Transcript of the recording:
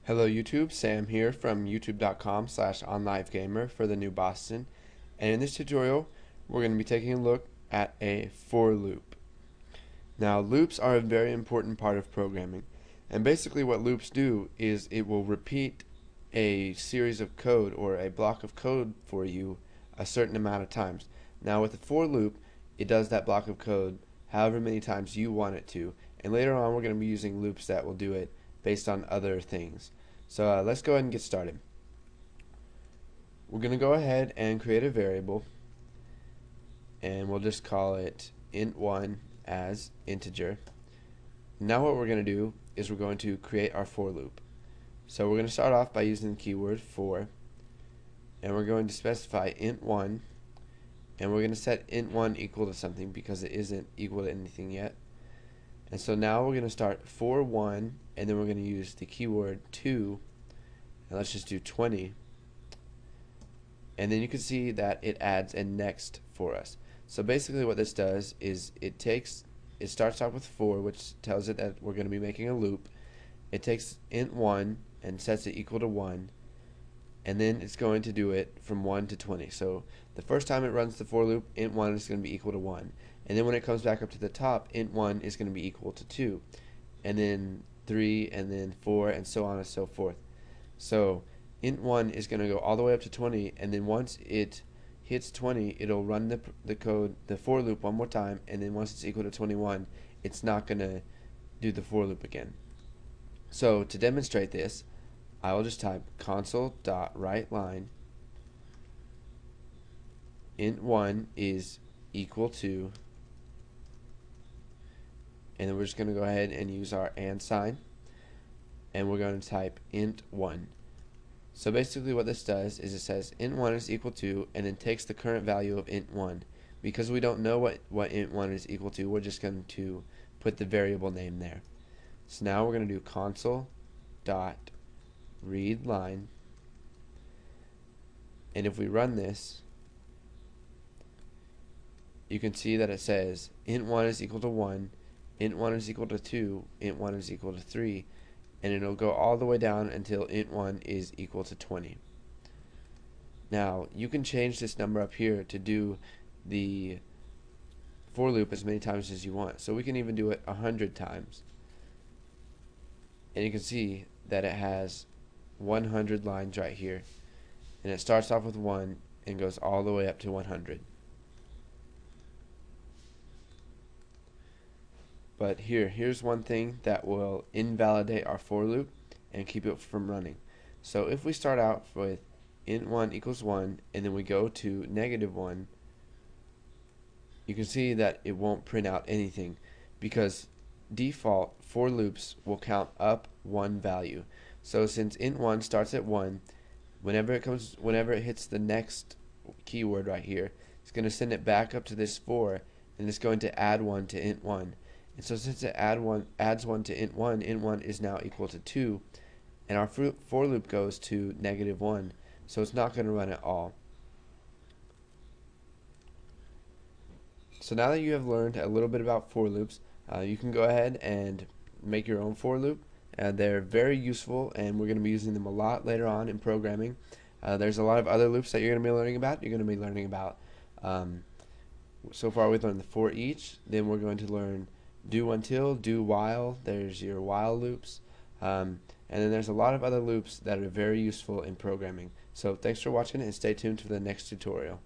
Hello YouTube, Sam here from youtube.com/onlivegamer for the new Boston, and in this tutorial we're going to be taking a look at a for loop. Now loops are a very important part of programming, and basically what loops do is it will repeat a series of code or a block of code for you a certain amount of times. Now with a for loop, it does that block of code however many times you want it to, and later on we're going to be using loops that will do it based on other things. So let's go ahead and get started. We're going to go ahead and create a variable, and we'll just call it int1 as integer. Now what we're going to do is we're going to create our for loop. So we're going to start off by using the keyword for, and we're going to specify int1, and we're going to set int1 equal to something because it isn't equal to anything yet. And so now we're going to start for 1, and then we're going to use the keyword to, and let's just do 20. And then you can see that it adds a next for us. So basically what this does is it starts off with for, which tells it that we're going to be making a loop. It takes int1 and sets it equal to 1, and then it's going to do it from 1 to 20. So the first time it runs the for loop, int1 is going to be equal to 1. And then when it comes back up to the top, int1 is going to be equal to 2. And then 3, and then 4, and so on and so forth. So int1 is going to go all the way up to 20, and then once it hits 20, it'll run the code, the for loop one more time, and then once it's equal to 21, it's not going to do the for loop again. So to demonstrate this, I will just type console.writeLine int1 is equal to, and then we're just going to go ahead and use our and sign, and we're going to type int1. So basically what this does is it says int1 is equal to, and then takes the current value of int1. Because we don't know what int1 is equal to, we're just going to put the variable name there. So now we're going to do console.readLine, and if we run this, you can see that it says int1 is equal to 1, int1 is equal to 2, int1 is equal to 3, and it'll go all the way down until int1 is equal to 20. Now you can change this number up here to do the for loop as many times as you want. So we can even do it 100 times. And you can see that it has 100 lines right here. And it starts off with 1 and goes all the way up to 100. But here's one thing that will invalidate our for loop and keep it from running. So if we start out with int1 equals 1, and then we go to -1, you can see that it won't print out anything because default for loops will count up one value. So since int1 starts at 1, whenever it hits the next keyword right here, it's going to send it back up to this 4, and it's going to add 1 to int1. And so since it adds 1 to int1, int1 is now equal to 2, and our for loop goes to -1, so it's not going to run at all. So now that you have learned a little bit about for loops, you can go ahead and make your own for loop. They're very useful, and we're going to be using them a lot later on in programming. There's a lot of other loops that you're going to be learning about. You're going to be learning about, so far we've learned the for each, then we're going to learn do until, do while, there's your while loops, and then there's a lot of other loops that are very useful in programming. So thanks for watching, and stay tuned for the next tutorial.